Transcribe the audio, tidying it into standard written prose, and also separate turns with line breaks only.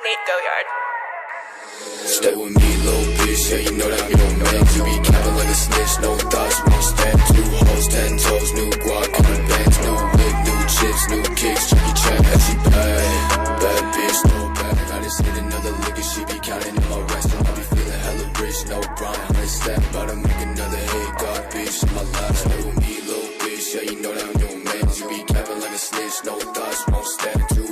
Nate Goyard.
Stay with me, little bitch, yeah, you know that I'm your man. You be capping like a snitch, no thoughts, won't stand. 2 hoes, 10 toes, new guac in the bands. New whip, new chips, new kicks, Jackie Chan, and she bad bitch, no bag. I just hit another lick and she be counting in my rest. I be feeling hella rich, no Brian, 100 step. About to make another hit, God bitch, in my life. Stay with me, little bitch, yeah, you know that I'm your man. You be capping like a snitch, no thoughts, won't stand. 2